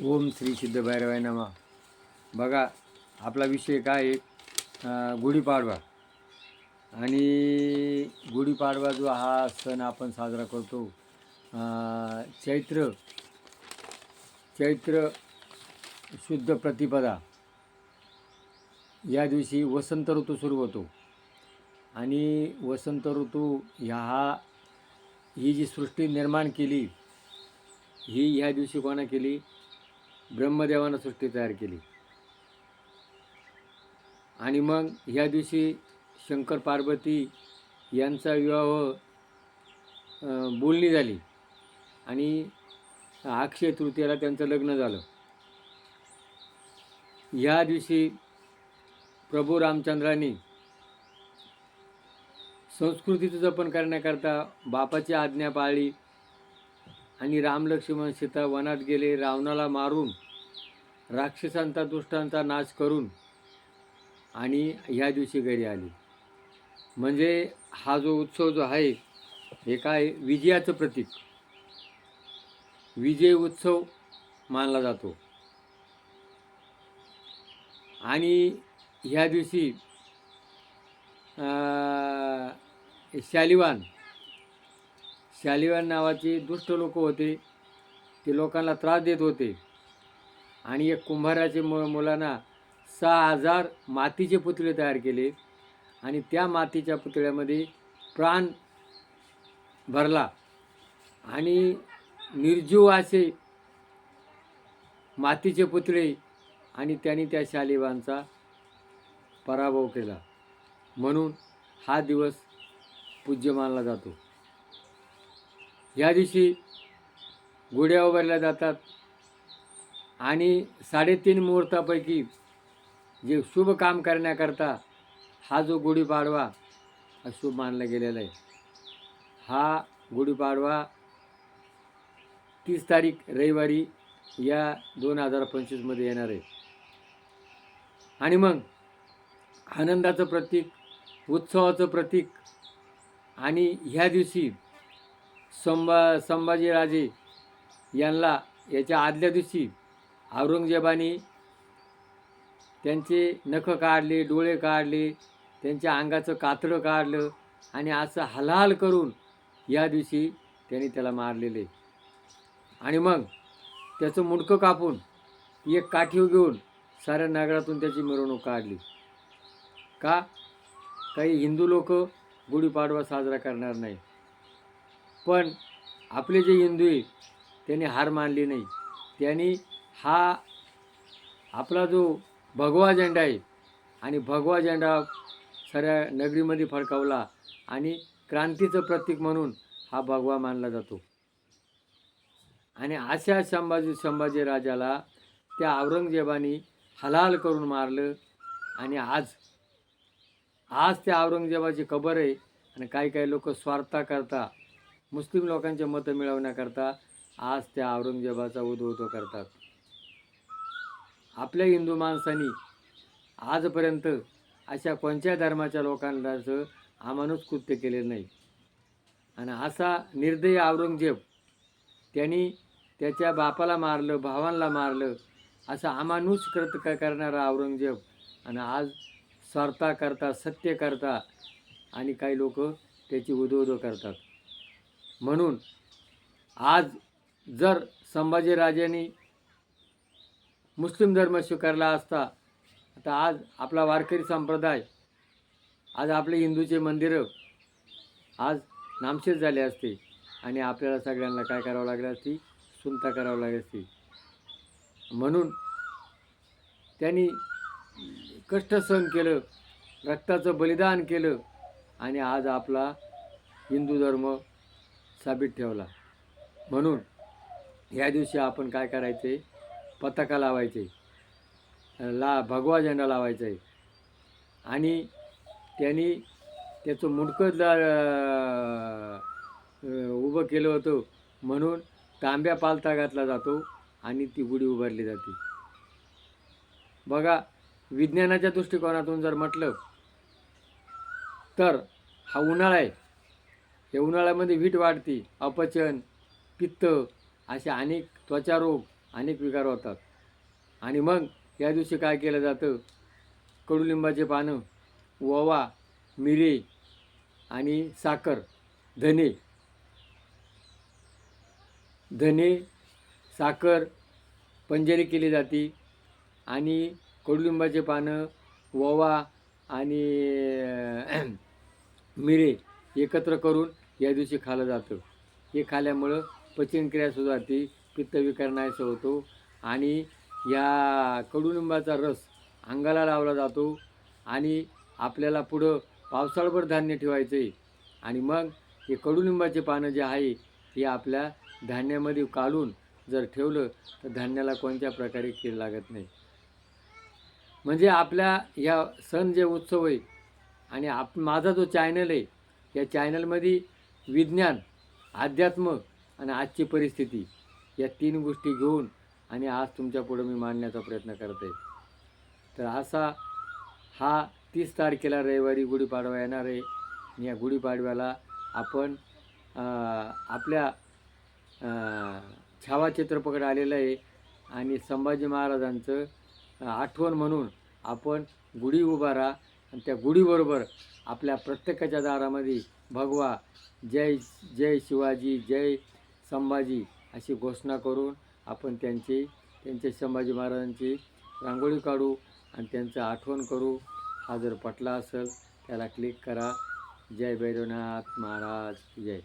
ओम श्री सिद्ध भैरवाय नमः. बघा, आपला विषय काय आहे? गुढीपाडवा. आणि गुढीपाडवा जो हा सण आपण साजरा करतो, चैत्र चैत्र शुद्ध प्रतिपदा या दिवशी वसंत ऋतू सुरू होतो. आणि वसंत ऋतू ही जी सृष्टी निर्माण केली, ही ह्या दिवशी कोणा केली? ब्रह्मदेवानं सृष्टी तयार केली. आणि मग ह्या दिवशी शंकर पार्वती यांचा विवाह बोलणी झाली आणि अक्षय तृतीयाला त्यांचं लग्न झालं. ह्या दिवशी प्रभू रामचंद्रांनी संस्कृतीचं जपन करण्याकरता बापाची आज्ञा पाळली आणि राम लक्ष्मण सीता वनात गेले. रावणाला मारून, राक्षसांचा दुष्टांचा नाश करून आणि ह्या दिवशी घरी आली. म्हणजे हा जो उत्सव जो आहे, हे काय? विजयाचं प्रतीक, विजय उत्सव मानला जातो. आणि ह्या दिवशी शालिवान नावाचे दुष्ट लोक होते. ते लोकांना त्रास देत होते. आणि एक कुंभाराचे मुलांना 6000 मातीचे पुतळे तयार केले आणि त्या मातीच्या पुतळ्यामध्ये प्राण भरला आणि निर्जीव असे मातीचे पुतळे, आणि त्यांनी त्या शालिवांचा पराभव केला. म्हणून हा दिवस पूज्य मानला जातो. या दिवशी गुढ्या उभारल्या जातात आणि 3.5 मुहूर्तापैकी जे शुभ काम करण्याकरता हा जो गुढीपाडवा शुभ मानला गेलेला आहे. हा गुढीपाडवा 30 तारीख रविवारी या 2025 येणार आहे. आणि मग आनंदाचं प्रतीक, उत्सवाचं प्रतीक. आणि ह्या दिवशी संभाजीराजे यांना याच्या आदल्या दिवशी औरंगजेबाने त्यांचे नख काढले, डोळे काढले, त्यांच्या अंगाचं कातडं काढलं आणि असं हलाल करून या दिवशी त्यांनी त्याला मारलेले. आणि मग त्याचं मुंडकं कापून एक काठीव घेऊन साऱ्या नगरातून त्याची मिरवणूक काढली. का? काही हिंदू लोक गुढीपाडवा साजरा करणार नाही, पण आपले जे हिंदू आहे त्यांनी हार मानली नाही. त्यांनी हा आपला जो भगवा झेंडा आहे आणि भगवा झेंडा साऱ्या नगरीमध्ये फडकावला आणि क्रांतीचं प्रतीक म्हणून हा भगवा मानला जातो. आणि अशा संभाजी राजाला त्या औरंगजेबाने हलाल करून मारलं. आणि आज त्या औरंगजेबाची कबर आहे. आणि काही लोक स्वार्थाकरता, मुस्लिम लोकांचे मतं मिळवण्याकरता आज त्या औरंगजेबाचा उद्धव करतात. आपल्या हिंदू माणसांनी आजपर्यंत अशा कोणत्या धर्माच्या लोकांचं अमानुष कृत्य केलेलं नाही. आणि असा निर्दयी औरंगजेब, त्यांनी त्याच्या बापाला मारलं, भावांना मारलं, असा अमानुष कृत्य करणारा औरंगजेब. आणि आज स्वार्थाकरता, सत्य करता आणि काही लोक त्याची उदो करतात. म्हणून आज जर संभाजीराजांनी मुस्लिम धर्म स्वीकारला असता, तर आज आपला वारकरी संप्रदाय, आज आपले हिंदूचे मंदिरं आज नामशेष झाले असते आणि आपल्याला सगळ्यांना काय करावं लागलं असती? सुनता करावं लागली असती. म्हणून त्यांनी कष्ट सहन केलं, रक्ताचं बलिदान केलं आणि आज आपला हिंदू धर्म साबीत ठेवला. म्हणून ह्या दिवशी आपण काय करायचे? पताका लावायचे, भगवा झेंडा लावायचा आहे. आणि त्यांनी त्याचं मुंडकं उभं केलं होतं, म्हणून तांब्या पालथा घातला जातो आणि ती गुढी उभारली जाते. बघा, विज्ञानाच्या दृष्टिकोनातून जर म्हटलं तर हा उन्हाळा आहे. या उन्हाळ्यामध्ये वीट वाढते, अपचन, पित्त, असे अनेक त्वचारोग अनेक विकार होतात. आणि मग या दिवशी काय केलं जातं, कडुलिंबाचे पानं, ओवा, मिरी आणि साखर, धने धने साखर पंजेरी केली जाते आणि कडुलिंबाचे पानं, ओवा आणि मिरे एकत्र करून या दिवशी खाल्लं जातं. हे खाल्ल्यामुळं पचनक्रिया सुधारते, पित्तविकार नाहीसा होतो आणि या कडुलिंबाचा रस अंगाला लावला जातो आणि आपल्याला पुढं पावसाळभर धान्य ठेवायचं आहे. आणि मग हे कडुलिंबाचे पानं जे आहे हे आपल्या धान्यामध्ये काढून जर ठेवलं तर धान्याला कोणत्या प्रकारे कीड लागत नाही. म्हणजे आपल्या या सण जे उत्सव आहे आणि माझा जो चॅनल आहे या चॅनलमध्ये विज्ञान, अध्यात्म आणि आजची परिस्थिती या 3 गोष्टी घेऊन आणि आज तुमच्यापुढं मी मांडण्याचा प्रयत्न करत आहे. तर असा हा 30 तारखेला रविवारी गुढीपाडवा येणार आहे. या गुढीपाडव्याला आपण आपल्या छावा चित्रपट आलेलं आहे आणि संभाजी महाराजांचं आठवण म्हणून आपण गुढी उभारा आणि त्या गुढीबरोबर आपल्या प्रत्येकाच्या दारामध्ये भगवा जय जय शिवाजी, जय संभाजी अशी घोषणा करून आपण त्यांचे संभाजी महाराजांची रांगोळी काढू आणि त्यांचं आठवण करू. हा जर पटला असेल त्याला क्लिक करा. जय भैरवनाथ महाराज जय.